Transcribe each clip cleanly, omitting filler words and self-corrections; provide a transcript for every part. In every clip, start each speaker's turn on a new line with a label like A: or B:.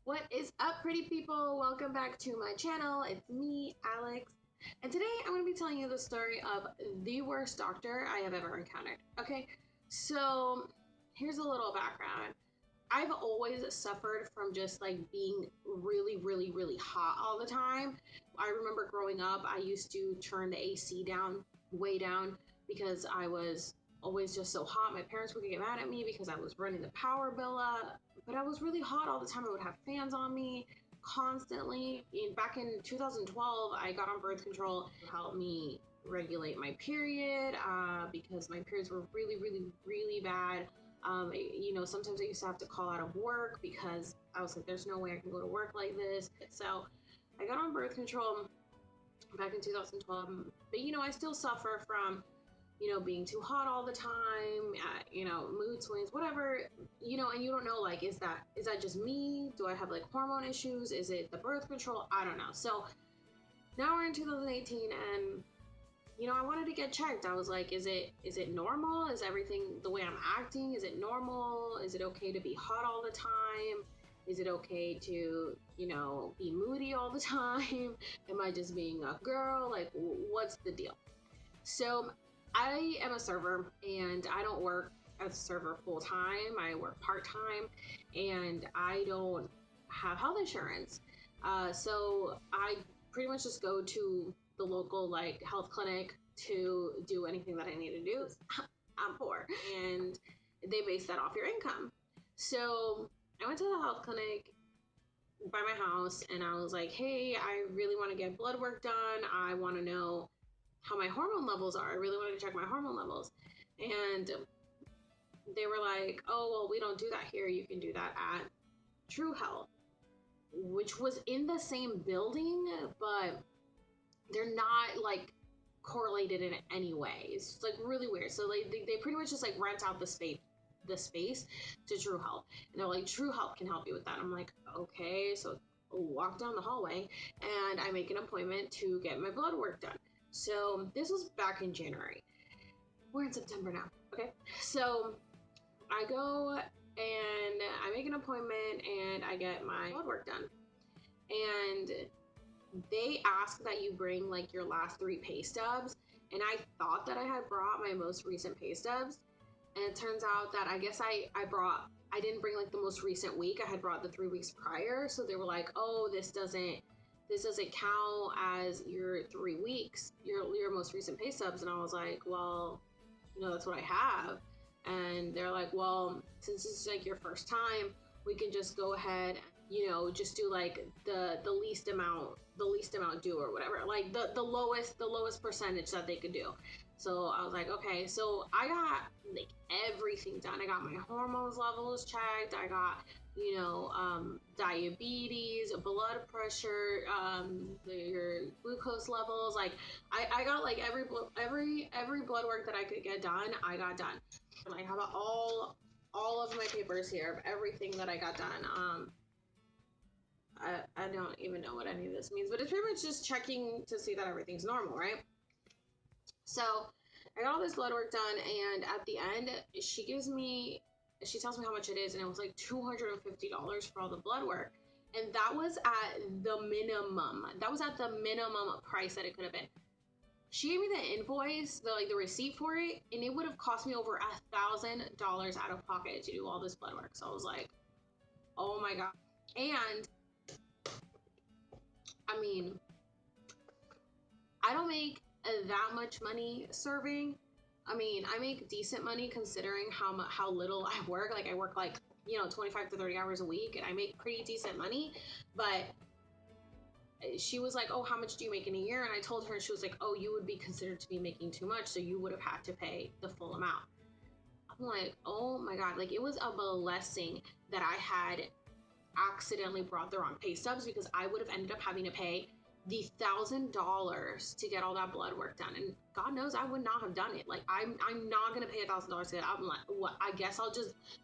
A: What is up, pretty people? Welcome back to my channel. It's me, Alex, and today I'm going to be telling you the story of the worst doctor I have ever encountered. Okay, so here's a little background. I've always suffered from just like being really hot all the time. I remember growing up, I used to turn the AC down, way down, because I was always just so hot. My parents would get mad at me because I was running the power bill up, but I was really hot all the time. I would have fans on me constantly. Back in 2012, I got on birth control to help me regulate my period because my periods were really bad. Sometimes I used to have to call out of work because I was like, there's no way I can go to work like this. So I got on birth control back in 2012, but I still suffer from being too hot all the time, mood swings, whatever, and you don't know, like, is that just me? Do I have like hormone issues? Is it the birth control? I don't know. So now we're in 2018 and I wanted to get checked. I was like, is it normal? Is everything the way I'm acting? Is it normal? Is it okay to be hot all the time? Is it okay to, be moody all the time? Am I just being a girl? Like, what's the deal? So I am a server and I don't work as a server full time. I work part time and I don't have health insurance. So I pretty much just go to the local like health clinic to do anything that I need to do. I'm poor and they base that off your income. So I went to the health clinic by my house and I was like, hey, I really want to get blood work done. I want to know how my hormone levels are. I really wanted to check my hormone levels. And they were like, oh, well, we don't do that here. You can do that at True Health, which was in the same building, but they're not like correlated in any way. It's like really weird. So like they pretty much just like rent out the space to True Health. And they're like, True Health can help you with that. I'm like, okay. So I walk down the hallway and I make an appointment to get my blood work done. So this was back in January. We're in September now. Okay. So I go and I make an appointment and I get my blood work done. And they ask that you bring like your last 3 pay stubs. And I thought that I had brought my most recent pay stubs. And it turns out that I guess I didn't bring like the most recent week. I had brought the 3 weeks prior. So they were like, oh, this doesn't count as your 3 weeks, your most recent pay stubs. And I was like, well, that's what I have. And they're like, well, since it's like your first time, we can just go ahead, just do like the least amount due or whatever, like the lowest percentage that they could do. So I was like, okay. So I got like everything done. I got my hormones levels checked. I got, diabetes, blood pressure, your glucose levels. Like I got like every blood work that I could get done, I got done. I have all of my papers here of everything that I got done. I don't even know what any of this means, but it's pretty much just checking to see that everything's normal, right? So I got all this blood work done, and at the end, she tells me how much it is, and it was like $250 for all the blood work. And that was at the minimum. That was at the minimum price that it could have been. She gave me the invoice, the receipt for it, and it would have cost me over $1,000 out of pocket to do all this blood work. So I was like, oh my God. And I mean, I don't make that much money serving. I mean, I make decent money considering how little I work. Like I work like, 25 to 30 hours a week and I make pretty decent money. But she was like, oh, how much do you make in a year? And I told her, and she was like, oh, you would be considered to be making too much, so you would have had to pay the full amount. I'm like, oh my God, like it was a blessing that I had accidentally brought the wrong pay stubs, because I would have ended up having to pay the $1,000 to get all that blood work done. And God knows I would not have done it. Like I'm not gonna pay $1,000 to get. I'm like, what? I guess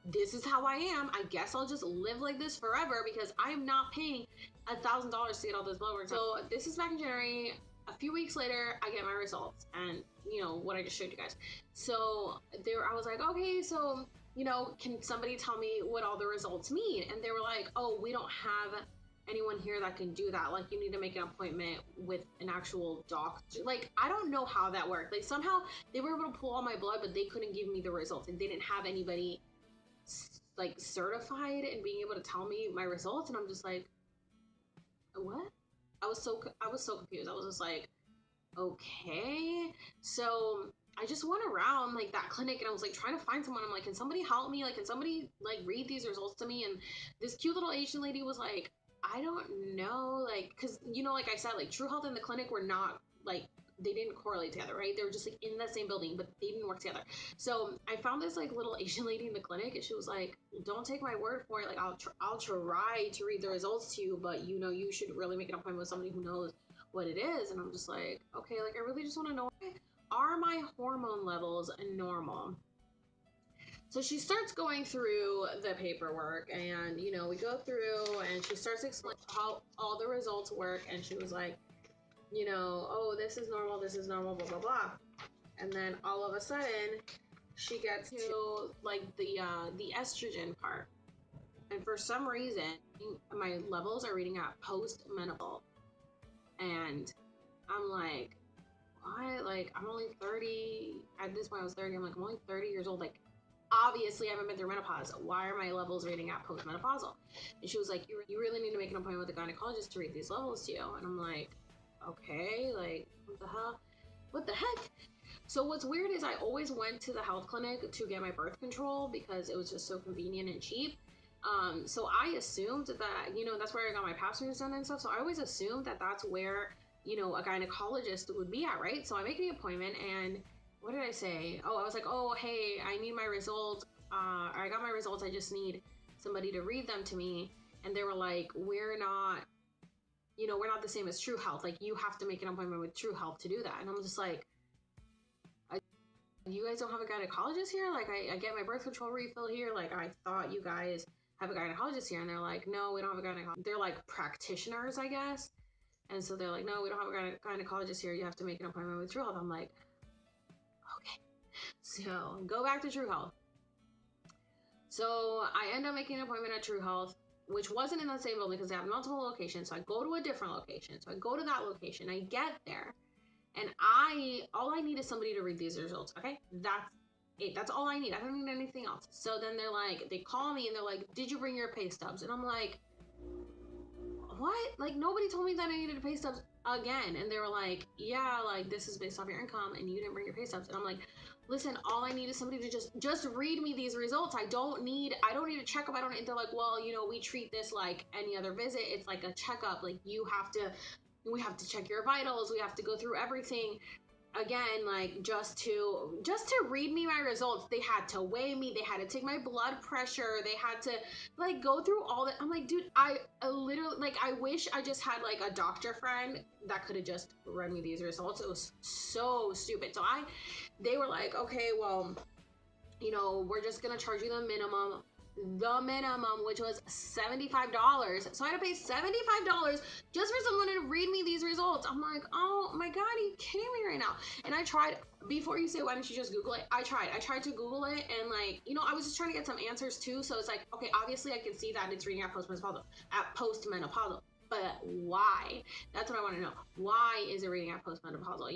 A: this is how I am. I guess I'll just live like this forever, because I'm not paying $1,000 to get all this blood work. So this is back in January. A few weeks later, I get my results and what I just showed you guys. So I was like, okay, so can somebody tell me what all the results mean? And they were like, oh, we don't have anyone here that can do that. Like, you need to make an appointment with an actual doctor. Like, I don't know how that worked. Like, somehow they were able to pull all my blood, but they couldn't give me the results, and they didn't have anybody like certified and being able to tell me my results. And I'm just like, what? I was so confused. I was just like, okay. So I just went around like that clinic, and I was like trying to find someone. I'm like, can somebody help me? Like, can somebody like read these results to me? And this cute little Asian lady was like, I don't know, like, because like I said, like True Health and the clinic were not like, they didn't correlate together, right? They were just like in the same building, but they didn't work together. So I found this like little Asian lady in the clinic, and she was like, don't take my word for it. Like, I'll try to read the results to you, but you should really make an appointment with somebody who knows what it is. And I'm just like, okay, like I really just want to know, are my hormone levels normal? So she starts going through the paperwork, and we go through, and she starts explaining how all the results work. And she was like, oh, this is normal, blah blah blah. And then all of a sudden she gets to like the estrogen part, and for some reason my levels are reading at post-menopause. And I'm like, what? Like, I'm only 30. At this point I was 30. I'm like, I'm only 30 years old. Like, obviously I haven't been through menopause. Why are my levels reading at postmenopausal? And she was like, you really need to make an appointment with a gynecologist to read these levels to you. And I'm like, okay, like, what the hell? What the heck? So what's weird is I always went to the health clinic to get my birth control because it was just so convenient and cheap. So I assumed that, that's where I got my pap smears done and stuff. So I always assumed that that's where, a gynecologist would be at, right? So I make the appointment, and what did I say? Oh, I was like, oh, hey, I need my results. I got my results. I just need somebody to read them to me. And they were like, we're not the same as True Health. Like, you have to make an appointment with True Health to do that. And I'm just like, you guys don't have a gynecologist here? Like, I get my birth control refill here. Like, I thought you guys have a gynecologist here. And they're like, no, we don't have a gynecologist. They're like practitioners, I guess. And so they're like, no, we don't have a gynecologist here. You have to make an appointment with True Health. I'm like, okay. So go back to True Health. So I end up making an appointment at True Health, which wasn't in the same building because they have multiple locations. So I go to a different location. So I go to that location. I get there. And all I need is somebody to read these results. Okay, that's it. That's all I need. I don't need anything else. So then they call me and they're like, did you bring your pay stubs? And I'm like, what? Like, nobody told me that I needed pay stubs again. And they were like, yeah, like, this is based off your income and you didn't bring your pay stubs. And I'm like, listen, all I need is somebody to just read me these results. I don't need a checkup. They're like, well, we treat this like any other visit. It's like a checkup. Like, we have to check your vitals. We have to go through everything again, like, just to read me my results. They had to weigh me. They had to take my blood pressure. They had to like go through all that. I'm like, dude, I literally, like, I wish I just had like a doctor friend that could have just read me these results. It was so stupid. So they were like, okay, well, we're just gonna charge you the minimum, which was $75. So I had to pay $75 just for someone to read me these results. I'm like, oh my God, are you kidding me right now? And I tried, before you say, why don't you just Google it? I tried to Google it, and like, I was just trying to get some answers too. So it's like, okay, obviously I can see that it's reading at postmenopausal, but why? That's what I want to know. Why is it reading at postmenopausal,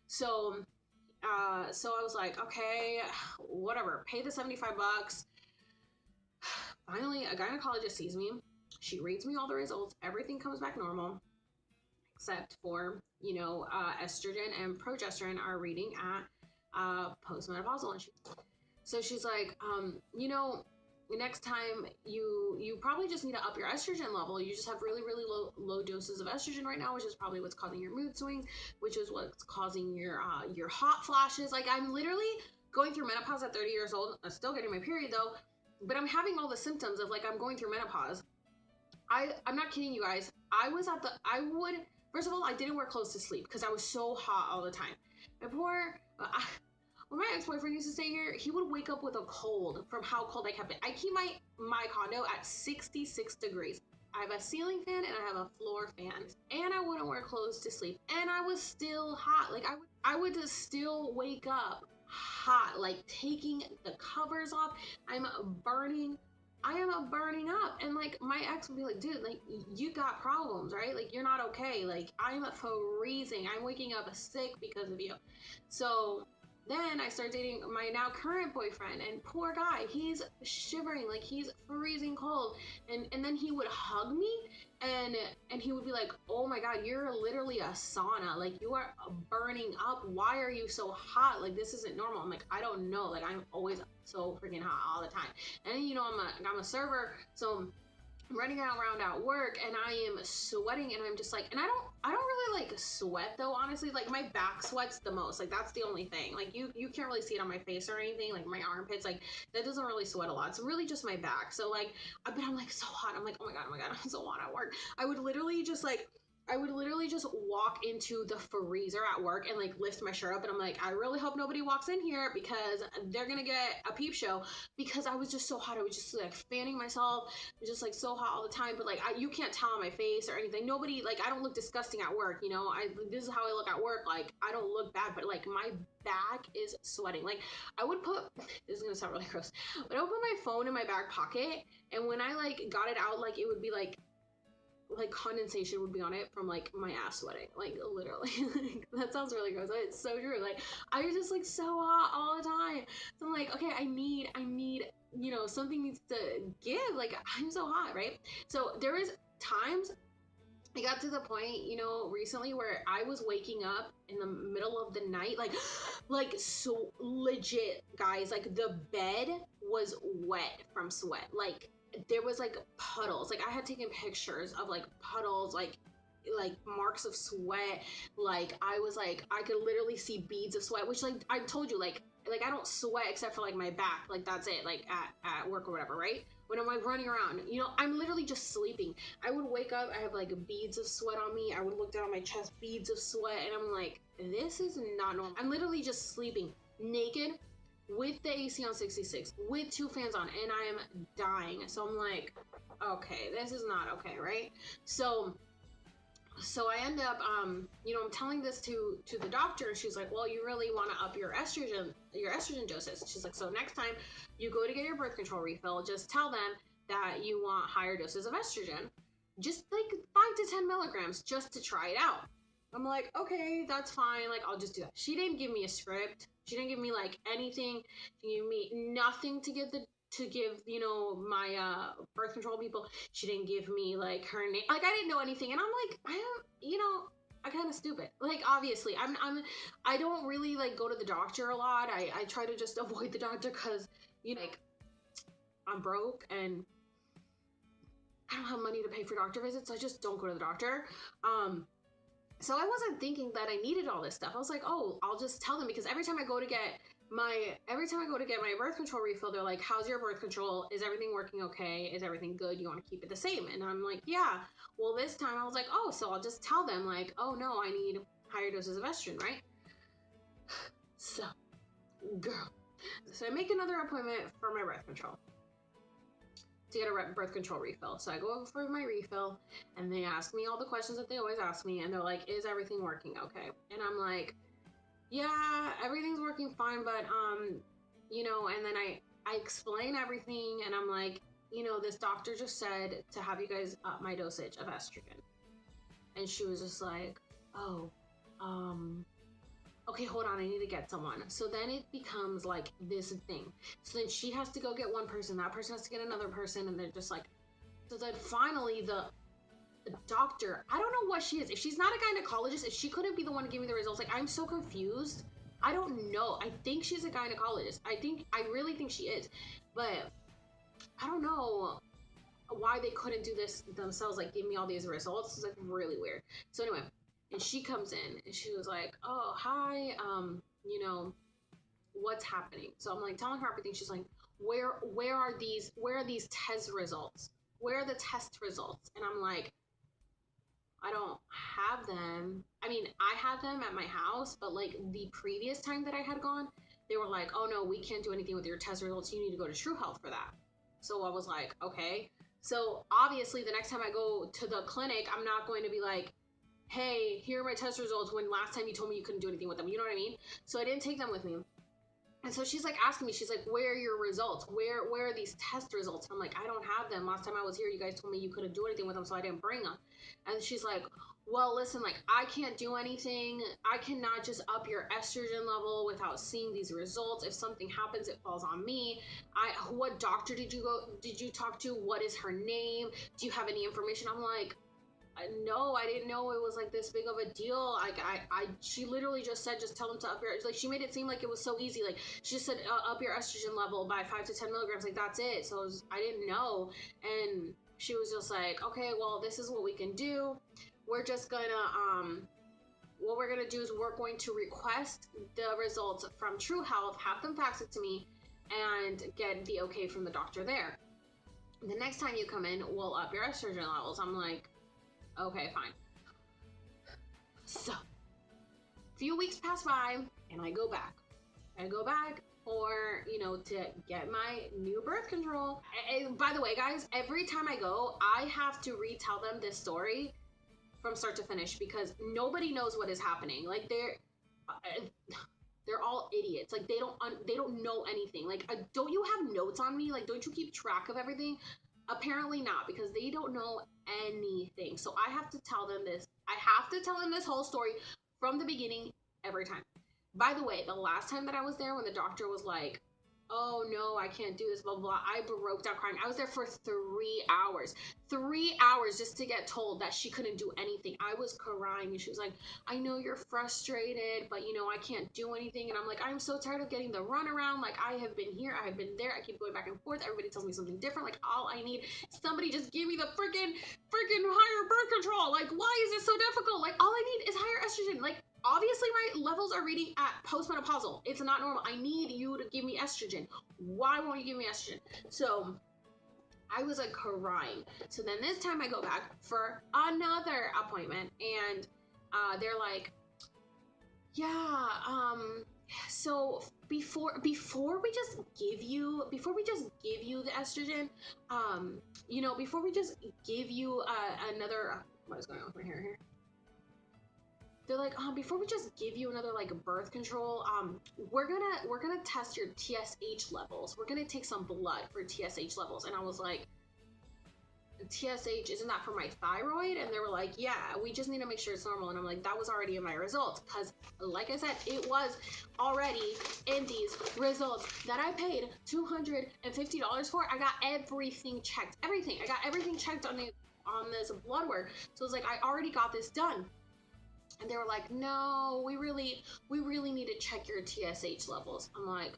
A: So I was like, okay, whatever, pay the $75. Finally, a gynecologist sees me. She reads me all the results. Everything comes back normal, except for, estrogen and progesterone are reading at postmenopausal. And she's like, next time you probably just need to up your estrogen level. You just have really, really low doses of estrogen right now, which is probably what's causing your mood swings, which is what's causing your hot flashes. Like, I'm literally going through menopause at 30 years old. I'm still getting my period though, but I'm having all the symptoms of like I'm going through menopause. I'm not kidding you guys. First of all, I didn't wear clothes to sleep because I was so hot all the time. My poor, when my ex-boyfriend used to stay here, he would wake up with a cold from how cold I kept it. I keep my condo at 66 degrees. I have a ceiling fan and I have a floor fan, and I wouldn't wear clothes to sleep, and I was still hot. Like, I would just still wake up hot, like taking the covers off. I'm burning. I am burning up. And like my ex would be like, dude, like you got problems, right? Like you're not okay. Like I'm freezing. I'm waking up sick because of you. So then I start dating my now current boyfriend, and poor guy, he's shivering, like he's freezing cold. And then he would hug me, and he would be like, oh my god, you're literally a sauna, like you are burning up, why are you so hot, like this isn't normal. I'm like, I don't know, like I'm always so freaking hot all the time. And then, you know, I'm a server, so running around at work, and I am sweating, and I'm just like, and I don't really like sweat though, honestly. Like my back sweats the most, like that's the only thing. Like you can't really see it on my face or anything, like my armpits, like that doesn't really sweat a lot. It's really just my back. So like, but I'm like so hot. I'm like, oh my god, I'm so hot at work. I would literally just walk into the freezer at work and like lift my shirt up, and I'm like, I really hope nobody walks in here because they're gonna get a peep show, because I was just so hot. I was just like fanning myself, just like so hot all the time. But like you can't tell on my face or anything. Nobody, like I don't look disgusting at work, you know. This is how I look at work. Like I don't look bad, but like my back is sweating. Like I would put, this is gonna sound really gross, but I would put my phone in my back pocket, and when I like got it out, like it would be like condensation would be on it from like my ass sweating, like literally. Like, that sounds really gross, but it's so true. Like I was just like so hot all the time. So I'm like, okay, I need, you know, something needs to give. Like I'm so hot, right? So there is times it got to the point, you know, recently where I was waking up in the middle of the night, like so legit, guys, like the bed was wet from sweat. Like there was like puddles. Like I had taken pictures of like puddles, like marks of sweat. Like I was like, I could literally see beads of sweat, which like I told you, like I don't sweat except for like my back, like that's it, like at work or whatever, right? When I'm like running around, you know, I'm literally just sleeping. I would wake up, I have like beads of sweat on me. I would look down my chest, beads of sweat, and I'm like, this is not normal. I'm literally just sleeping naked with the AC on 66, with two fans on, and I am dying. So I'm like, okay, this is not okay, right? So I end up, you know, I'm telling this to the doctor, and she's like, well, you really want to up your estrogen doses. She's like, so next time you go to get your birth control refill, just tell them that you want higher doses of estrogen, just like 5 to 10 milligrams, just to try it out. I'm like, okay, that's fine. Like, I'll just do that. She didn't give me a script. She didn't give me like anything. She gave me nothing to give, you know, my birth control people. She didn't give me like her name. Like I didn't know anything, and I'm like, I am, you know, I kind of stupid. Like obviously, I don't really like go to the doctor a lot. I try to just avoid the doctor because, you know, like I'm broke and I don't have money to pay for doctor visits. So I just don't go to the doctor. So I wasn't thinking that I needed all this stuff. I was like, oh, I'll just tell them, because every time I go to get my birth control refill, they're like, how's your birth control? Is everything working okay? Is everything good? You want to keep it the same? And I'm like, yeah. Well, this time I was like, oh, so I'll just tell them like, oh no, I need higher doses of estrogen, right? So, girl. So I make another appointment for my birth control to get a birth control refill. So I go over for my refill, and they ask me all the questions that they always ask me, and they're like, is everything working okay? And I'm like, yeah, everything's working fine, but you know, and then I explain everything, and I'm like, you know, this doctor just said to have you guys up my dosage of estrogen. And she was just like, oh, okay, hold on, I need to get someone. So then it becomes like this thing. So then she has to go get one person, that person has to get another person, and they're just like, so then finally the doctor, I don't know what she is. If she's not a gynecologist, if she couldn't be the one to give me the results, like I'm so confused. I don't know. I think she's a gynecologist. I really think she is. But I don't know why they couldn't do this themselves, like give me all these results. It's like really weird. So anyway, and she comes in and she was like, oh, hi, you know, what's happening? So I'm like telling her everything. She's like, where are these test results? Where are the test results? And I'm like, I don't have them. I mean, I have them at my house, but like the previous time that I had gone, they were like, oh no, we can't do anything with your test results. You need to go to True Health for that. So I was like, okay. So obviously the next time I go to the clinic, I'm not going to be like, hey, here are my test results when last time you told me you couldn't do anything with them. You know what I mean? So I didn't take them with me. And so she's like asking me, she's like, where are your results? Where are these test results? And I'm like, I don't have them. Last time I was here, you guys told me you couldn't do anything with them, so I didn't bring them. And she's like, well, listen, like, I can't do anything. I cannot just up your estrogen level without seeing these results. If something happens, it falls on me. What doctor did you talk to? What is her name? Do you have any information? I'm like, no, I didn't know it was like this big of a deal. Like she literally just said, just tell them to up your, like, she made it seem like it was so easy. Like, she just said, up your estrogen level by 5 to 10 milligrams. Like, that's it. So I didn't know. And she was just like, okay, well, this is what we can do. We're just gonna, what we're gonna do is we're going to request the results from True Health, have them fax it to me, and get the okay from the doctor there. The next time you come in, we'll up your estrogen levels. I'm like, okay, fine. So, a few weeks pass by, and I go back. I go back for, to get my new birth control. And by the way, guys, every time I go, I have to retell them this story from start to finish because nobody knows what is happening. Like, they're all idiots. Like, they don't know anything. Like, don't you have notes on me? Like, don't you keep track of everything? Apparently not, because they don't know anything. So I have to tell them this. I have to tell them this whole story from the beginning every time. By the way, the last time that I was there, when the doctor was like, oh no, I can't do this, blah, blah, blah, I broke down crying. I was there for 3 hours. 3 hours just to get told that she couldn't do anything. I was crying, and she was like, I know you're frustrated, but I can't do anything. And I'm like, I'm so tired of getting the runaround. Like, I have been here, I have been there, I keep going back and forth. Everybody tells me something different. Like, all I need, somebody just give me the freaking higher birth control. Like, why is it so difficult? Like, all I need is higher estrogen. Like, obviously my levels are reading at postmenopausal. It's not normal. I need you to give me estrogen. Why won't you give me estrogen? So I was like crying. So then this time I go back for another appointment, and they're like, yeah, so before we just give you the estrogen, before we just give you another, what is going on with my hair here? They're like, before we just give you another like birth control, we're gonna test your TSH levels. We're gonna take some blood for TSH levels. And I was like, TSH, isn't that for my thyroid? And they were like, yeah, we just need to make sure it's normal. And I'm like, that was already in my results, because like I said, it was already in these results that I paid $250 for. I got everything checked. I got everything checked on this blood work. So it's like, I already got this done. And they were like, no, we really need to check your TSH levels. I'm like,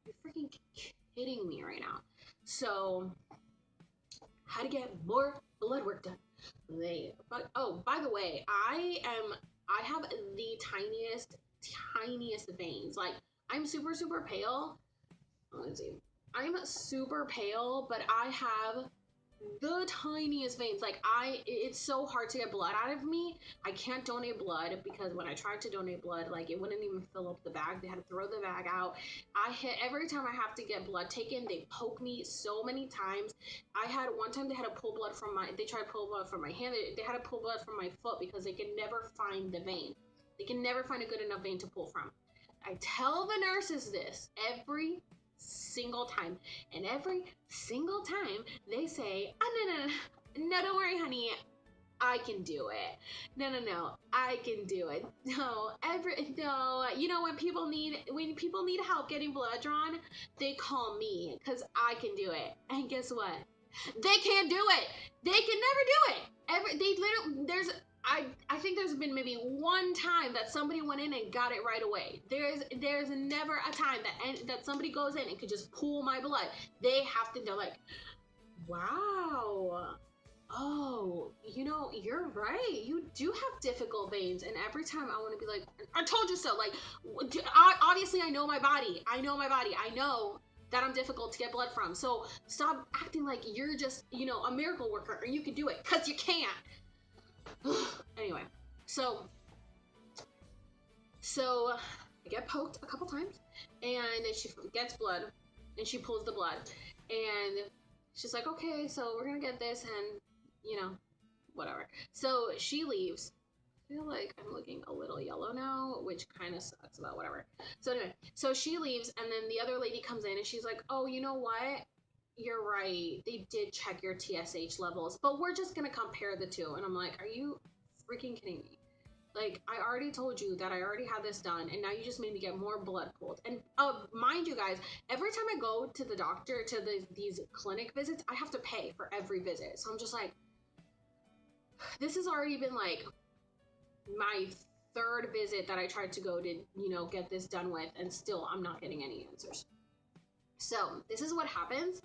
A: you're freaking kidding me right now. So how to get more blood work done. By the way, I have the tiniest veins. Like, I'm super, super pale. Let's see. I'm super pale, but I have the tiniest veins. Like, it's so hard to get blood out of me. I can't donate blood because when I tried to donate blood, like, it wouldn't even fill up the bag. They had to throw the bag out. Every time I have to get blood taken, they poke me so many times. I had one time they tried to pull blood from my hand. They had to pull blood from my foot because they can never find the vein. They can never find a good enough vein to pull from. I tell the nurses this every single time, and every single time they say, oh, no, don't worry, honey, I can do it. No, I can do it. No, when people need help getting blood drawn, they call me, because I can do it. And guess what? They can't do it. They can never do it. I think there's been maybe one time that somebody went in and got it right away. There's never a time that somebody goes in and could just pull my blood. They're like, wow. Oh, you're right. You do have difficult veins. And every time I want to be like, I told you so. Like, obviously I know my body. I know that I'm difficult to get blood from. So stop acting like you're just, a miracle worker or you can do it, because you can't. Anyway, so I get poked a couple times, and then she gets blood, and she pulls the blood, and she's like, okay, so we're gonna get this, and whatever. So she leaves. feel like I'm looking a little yellow now, which kind of sucks, but whatever. So anyway, so she leaves, and then the other lady comes in, and she's like, oh, you know what? You're right. They did check your TSH levels, but we're just going to compare the two. And I'm like, are you freaking kidding me? Like, I already told you that I already had this done, and now you just made me get more blood pulled. And mind you guys, every time I go to the doctor, to these clinic visits, I have to pay for every visit. So I'm just like, this has already been like my third visit that I tried to go to, you know, get this done with, and still I'm not getting any answers. So this is what happens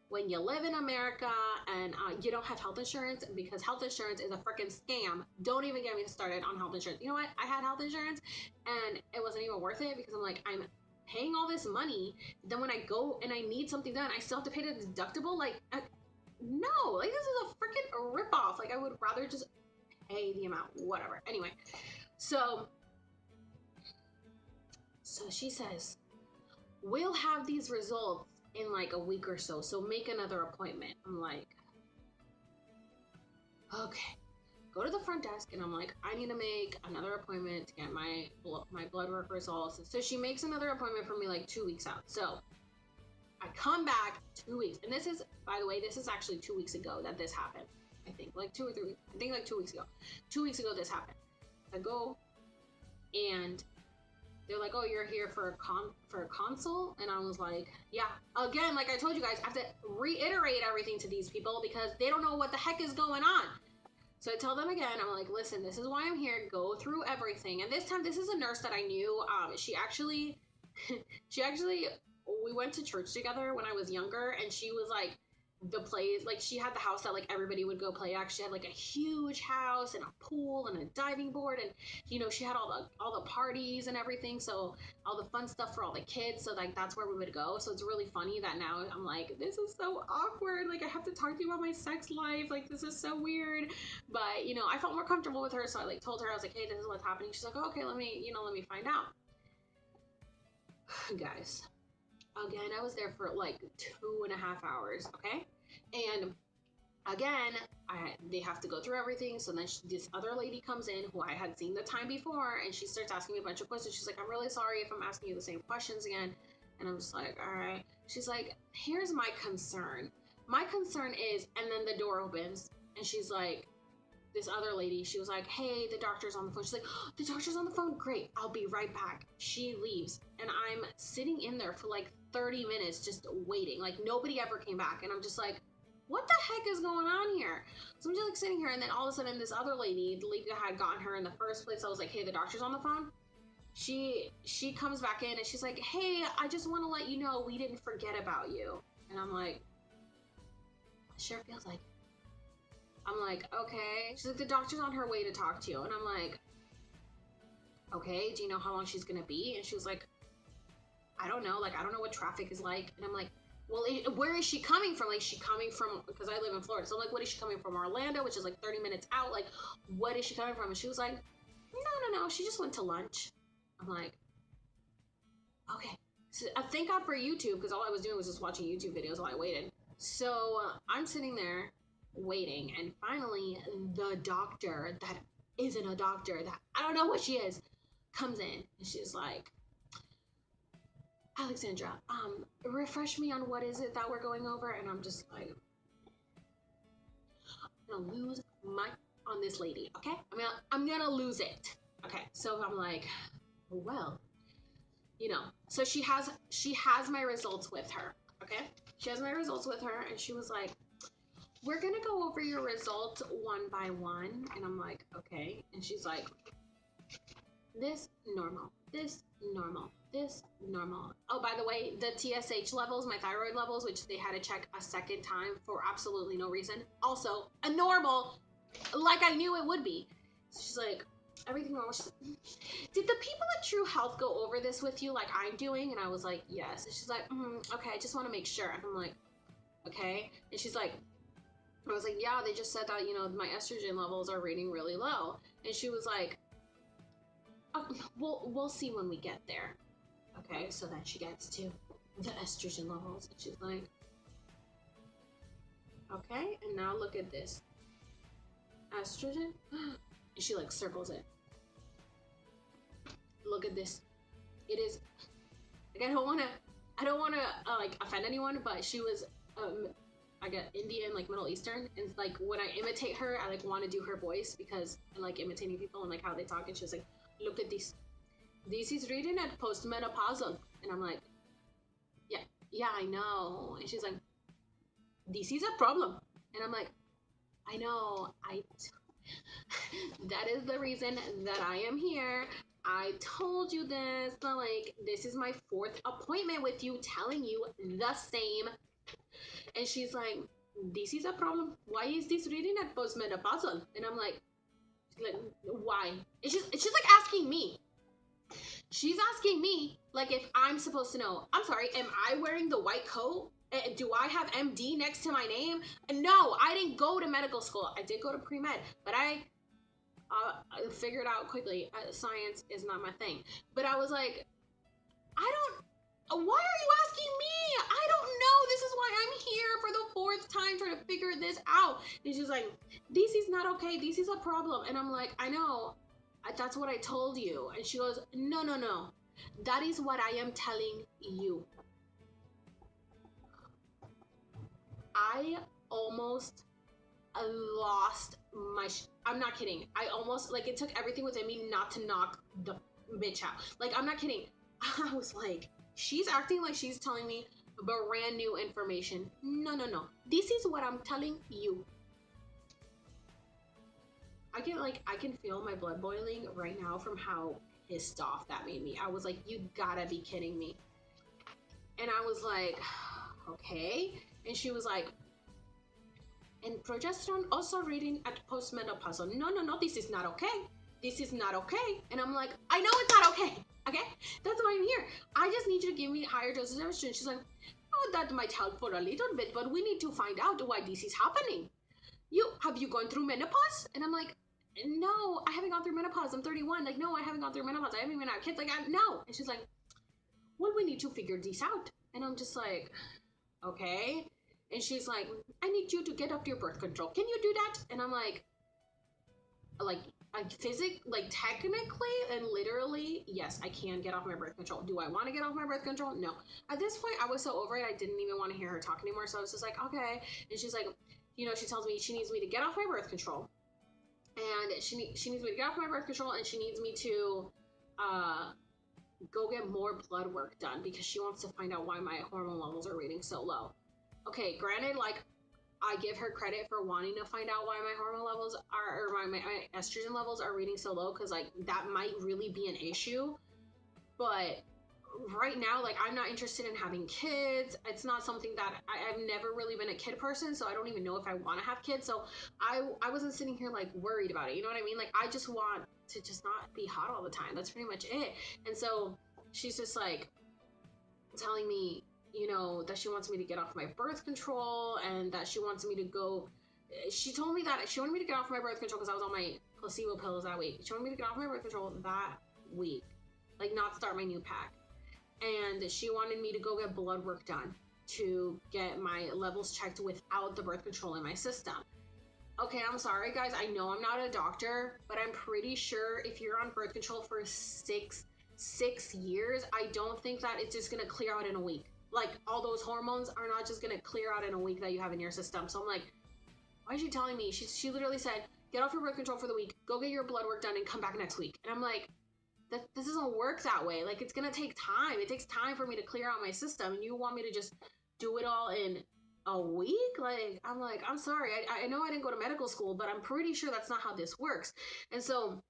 A: when you live in America and you don't have health insurance, because health insurance is a freaking scam. Don't even get me started on health insurance. You know what? I had health insurance and it wasn't even worth it, because I'm like, I'm paying all this money. Then when I go and I need something done, I still have to pay the deductible. Like, no, like this is a freaking ripoff. Like I would rather just pay the amount, whatever. Anyway, so she says, we'll have these results in like a week or so, so make another appointment. I'm like, okay. Go to the front desk, and I'm like, I need to make another appointment to get my blood work results. So she makes another appointment for me like 2 weeks out. So I come back 2 weeks, and this is, by the way, this is actually 2 weeks ago that this happened. I think like 2 or 3 weeks. I think like 2 weeks ago. 2 weeks ago this happened. I go, and they're like, oh, you're here for a consult? And I was like, yeah. Again, like I told you guys, I have to reiterate everything to these people because they don't know what the heck is going on. So I tell them again, I'm like, listen, this is why I'm here. Go through everything. And this time, this is a nurse that I knew. She actually, we went to church together when I was younger, and she was like, the plays, like she had the house that like everybody would go play at. She had like a huge house and a pool and a diving board, and you know, she had all the parties and everything, so all the fun stuff for all the kids. So like that's where we would go. So it's really funny that now I'm like, this is so awkward, like I have to talk to you about my sex life, like this is so weird. But you know, I felt more comfortable with her, so I like told her, I was like, hey, this is what's happening. She's like, oh, okay, let me find out. Guys, again, I was there for like 2.5 hours, okay? And again, they have to go through everything. So then this other lady comes in who I had seen the time before, and she starts asking me a bunch of questions. She's like, I'm really sorry if I'm asking you the same questions again. And I'm just like, all right. She's like, here's my concern. My concern is, and then the door opens, and she's like, this other lady, she was like, hey, the doctor's on the phone. She's like, oh, the doctor's on the phone? Great, I'll be right back. She leaves, and I'm sitting in there for like 30 minutes just waiting. Like nobody ever came back, and I'm just like, what the heck is going on here? So I'm just like sitting here, and then all of a sudden this other lady, the lady that had gotten her in the first place, I was like, hey, the doctor's on the phone. She comes back in, and she's like, hey, I just want to let you know we didn't forget about you. And I'm like, it sure feels like it. I'm like, okay. She's like, the doctor's on her way to talk to you. And I'm like, okay, do you know how long she's gonna be? And she was like, I don't know. Like, I don't know what traffic is like. And I'm like, well, where is she coming from? Like, she coming from, because I live in Florida. So I'm like, what is she coming from? Orlando, which is like 30 minutes out. Like, what is she coming from? And she was like, no. She just went to lunch. I'm like, okay. So, thank God for YouTube, because all I was doing was just watching YouTube videos while I waited. So I'm sitting there waiting, and finally the doctor that isn't a doctor, that I don't know what she is, comes in, and she's like, Alexandra, refresh me on what is it that we're going over. And I'm just like, I'm gonna lose my on this lady, okay? I'm gonna lose it. Okay, so I'm like, well, you know, so she has my results with her, okay? She has my results with her, and she was like, we're gonna go over your results one by one. And I'm like, okay. And she's like, this normal, this normal, this normal. Oh, by the way, the TSH levels, my thyroid levels, which they had to check a second time for absolutely no reason, also a normal, like I knew it would be. So she's like, everything normal. She's like, did the people at True Health go over this with you like I'm doing? And I was like, yes. And she's like, okay, I just want to make sure. And I'm like, okay. And she's like, I was like, yeah, they just said that, you know, my estrogen levels are reading really low. And she was like, oh, we'll see when we get there. Okay, so then she gets to the estrogen levels, and she's like, okay, and now look at this. Estrogen. And And she like circles it. Look at this. It is like I don't wanna like offend anyone, but she was like an Indian, like Middle Eastern, and like when I imitate her, I like want to do her voice because I like imitating people and like how they talk. And she's like, "Look at this. This is reading at postmenopausal," and I'm like, "Yeah, yeah, I know." And she's like, "This is a problem," and I'm like, "I know. That is the reason that I am here. I told you this. So, like, this is my 4th appointment with you, telling you the same." And she's like, "This is a problem. Why is this reading at postmenopausal?" And I'm like, why? It's just like asking me. She's asking me like if I'm supposed to know. I'm sorry, am I wearing the white coat? Do I have MD next to my name? No, I didn't go to medical school. I did go to pre-med, but I figured out quickly science is not my thing. But I was like, I don't. Why are you asking me? I don't know. This is why I'm here for the 4th time trying to figure this out. And she's like, "This is not okay. This is a problem." And I'm like, "I know. That's what I told you." And she goes, "No, no, no. That is what I am telling you." I almost lost my. I'm not kidding. I almost like it took everything within me not to knock the bitch out. Like I'm not kidding. I was like, she's acting like she's telling me brand new information. No, no, no. This is what I'm telling you. I can feel my blood boiling right now from how pissed off that made me. I was like, "You gotta be kidding me." And I was like, "Okay." And she was like, "And progesterone also reading at postmenopausal." No, no, no, this is not okay. This is not okay. And I'm like, "I know it's not okay. Okay? That's why I'm here. I just need you to give me higher doses of estrogen." She's like, "Oh, that might help for a little bit, but we need to find out why this is happening. Have you gone through menopause?" And I'm like, "No, I haven't gone through menopause. I'm 31. Like, no, I haven't gone through menopause. I haven't even had kids. Like, no." And she's like, "Well, we need to figure this out." And I'm just like, "Okay." And she's like, "I need you to get off your birth control. Can you do that?" And I'm like, like technically and literally, yes, I can get off my birth control. Do I want to get off my birth control? No. At this point, I was so over it, I didn't even want to hear her talk anymore. So I was just like, okay. And she's like, she tells me she needs me to get off my birth control, and she needs me to get off my birth control, and she needs me to go get more blood work done because she wants to find out why my hormone levels are reading so low. Okay, granted, like I give her credit for wanting to find out why my hormone levels are, or my estrogen levels are reading so low, because like that might really be an issue. But right now, like I'm not interested in having kids. It's not something that I've never really been a kid person, so I don't even know if I want to have kids. So I wasn't sitting here like worried about it. You know what I mean? Like I just want to just not be hot all the time. That's pretty much it. And so she's just like telling me, that she wants me to get off my birth control and that she wants me to go. She told me that she wanted me to get off my birth control because I was on my placebo pills that week. She wanted me to get off my birth control that week, like not start my new pack. And she wanted me to go get blood work done to get my levels checked without the birth control in my system. Okay, I'm sorry guys, I know I'm not a doctor, but I'm pretty sure if you're on birth control for six years, I don't think that it's just gonna clear out in a week. Like all those hormones are not just gonna clear out in a week that you have in your system. So I'm like, why is she telling me? She literally said, "Get off your birth control for the week, go get your blood work done, and come back next week." And I'm like, this doesn't work that way. Like it's gonna take time. It takes time for me to clear out my system, and you want me to just do it all in a week? Like I'm sorry. I know I didn't go to medical school, but I'm pretty sure that's not how this works. And so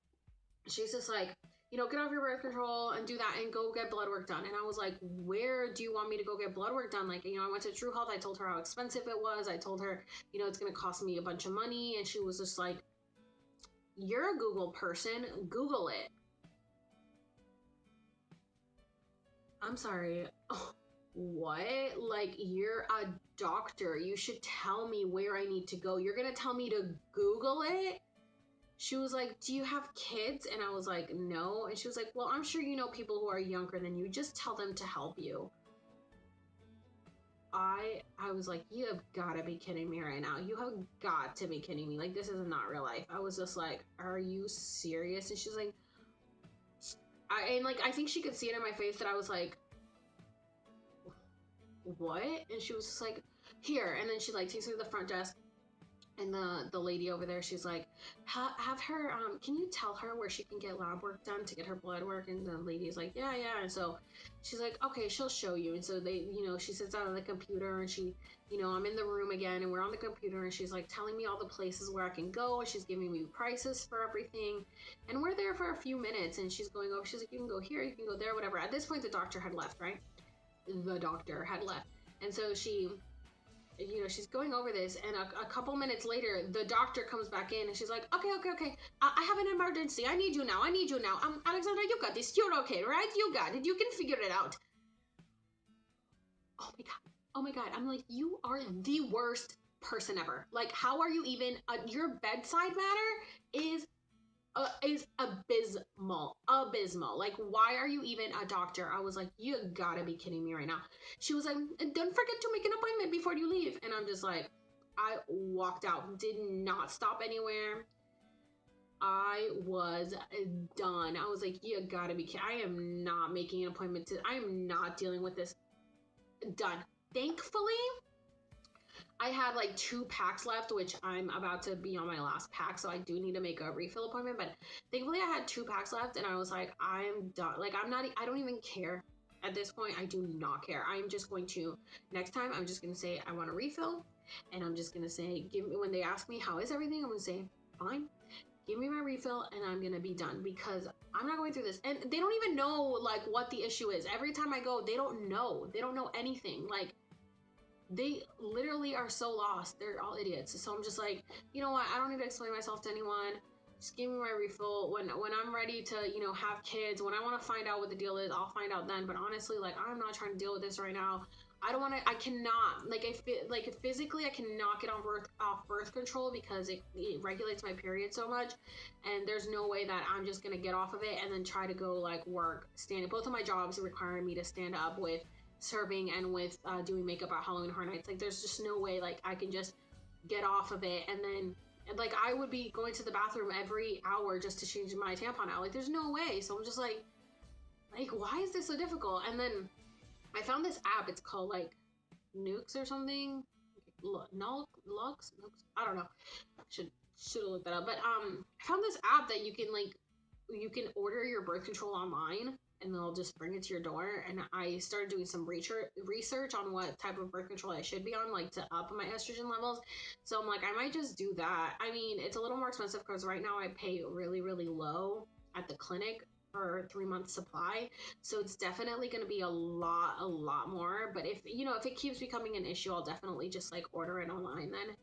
A: she's just like, get off your birth control and do that and go get blood work done. And I was like, where do you want me to go get blood work done? Like, I went to True Health. I told her how expensive it was. I told her, it's going to cost me a bunch of money. And she was just like, you're a Google person. Google it. I'm sorry. Oh, what? Like, you're a doctor. You should tell me where I need to go. You're going to tell me to Google it? She was like, "Do you have kids?" And I was like, "No." And she was like, "Well, I'm sure you know people who are younger than you. Just tell them to help you." I was like, you have got to be kidding me right now. You have got to be kidding me. Like, this is not real life. I was just like, are you serious? And she's like, I think she could see it in my face that I was like, what? And she was just like, here. And then she like takes me to the front desk. And the lady over there, she's like, have her, can you tell her where she can get lab work done to get her blood work? And the lady's like, yeah, yeah. And so she's like, okay, she'll show you. And so they, she sits down on the computer and she, I'm in the room again and we're on the computer and she's like telling me all the places where I can go. And she's giving me prices for everything. And we're there for a few minutes and she's going over, she's like, you can go here, you can go there, whatever. At this point, the doctor had left, right? The doctor had left. And so she's going over this, and a couple minutes later, the doctor comes back in, and she's like, okay, okay, okay, I have an emergency. I need you now. I need you now. Alexandra, you got this. You're okay, right? You got it. You can figure it out. Oh my God. Oh my God. I'm like, you are the worst person ever. Like, how are you even, your bedside matter is abysmal. Like, why are you even a doctor? I was like, you gotta be kidding me right now. She was like, don't forget to make an appointment before you leave. And I'm just like, I walked out, did not stop anywhere. I was done. I was like, you gotta be kidding. I am not making an appointment I am not dealing with this. Done. Thankfully, I had like 2 packs left, which I'm about to be on my last pack, so I do need to make a refill appointment. But thankfully, I had 2 packs left, and I was like, I'm done. Like, I don't even care at this point. I do not care. I'm just going to, next time, I'm just going to say, I want a refill, and I'm just going to say, give me, when they ask me, how is everything? I'm going to say, fine. Give me my refill and I'm gonna be done because I'm not going through this. And they don't even know like what the issue is. Every time I go, they don't know. They don't know anything. Like, they literally are so lost. They're all idiots. So I'm just like, you know what? I don't need to explain myself to anyone. Just give me my refill when I'm ready to, have kids. When I want to find out what the deal is, I'll find out then. But honestly, like, I'm not trying to deal with this right now. I don't want to. I cannot. Like, physically, I cannot get on off birth control because it regulates my period so much, and there's no way that I'm just gonna get off of it and then try to go like work standing. Both of my jobs require me to stand up with serving and with doing makeup at Halloween Horror Nights. Like, there's just no way like I can just get off of it and then like I would be going to the bathroom every hour just to change my tampon out. Like, there's no way. So I'm just like why is this so difficult? And then I found this app. It's called like Nukes or something. Lux. I don't know. Should have looked that up. But I found this app that you can order your birth control online and they'll just bring it to your door. And I started doing some research on what type of birth control I should be on, like to up my estrogen levels. So I'm like, I might just do that. I mean, it's a little more expensive because right now I pay really, really low at the clinic for 3 months supply. So it's definitely going to be a lot more. But if it keeps becoming an issue, I'll definitely just like order it online then.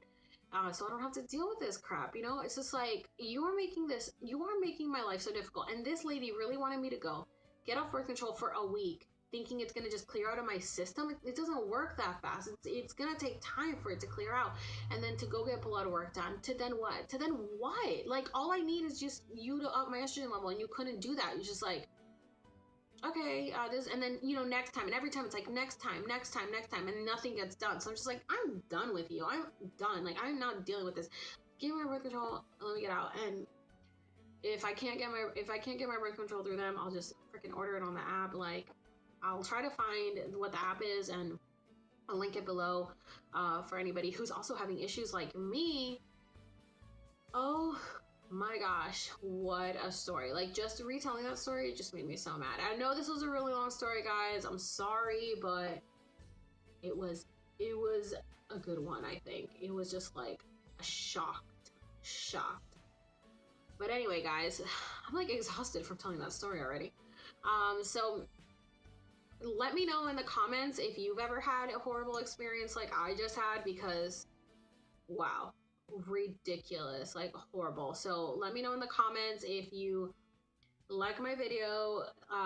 A: So I don't have to deal with this crap. It's just like, you are making my life so difficult. And this lady really wanted me to go get off birth control for a week, thinking it's going to just clear out of my system. It doesn't work that fast. It's going to take time for it to clear out. And then to go get blood work done. To then what? Like, all I need is just you to up my estrogen level, and you couldn't do that. You're just like, okay, this, and then, next time, and every time it's like, next time, and nothing gets done. So I'm just like, I'm done with you. I'm done. Like, I'm not dealing with this. Give me my birth control, let me get out. And if I can't get my birth control through them, I'll just freaking order it on the app. Like, I'll try to find what the app is, and I'll link it below for anybody who's also having issues like me. Oh my gosh, what a story. Like, just retelling that story just made me so mad. I know this was a really long story, guys. I'm sorry, but it was a good one, I think. It was just like shocked. But anyway, guys, I'm like exhausted from telling that story already. So let me know in the comments if you've ever had a horrible experience like I just had, because wow, ridiculous, like horrible. So let me know in the comments if you like my video,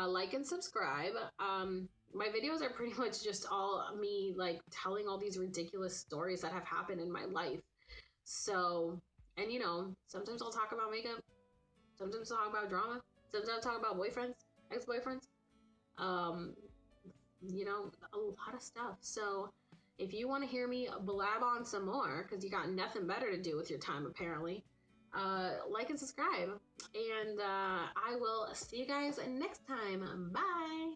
A: like and subscribe. My videos are pretty much just all me like telling all these ridiculous stories that have happened in my life. So, and sometimes I'll talk about makeup, sometimes I'll talk about drama, sometimes I'll talk about boyfriends, ex-boyfriends, a lot of stuff. So If you want to hear me blab on some more, because you got nothing better to do with your time apparently, like and subscribe. And I will see you guys next time. Bye.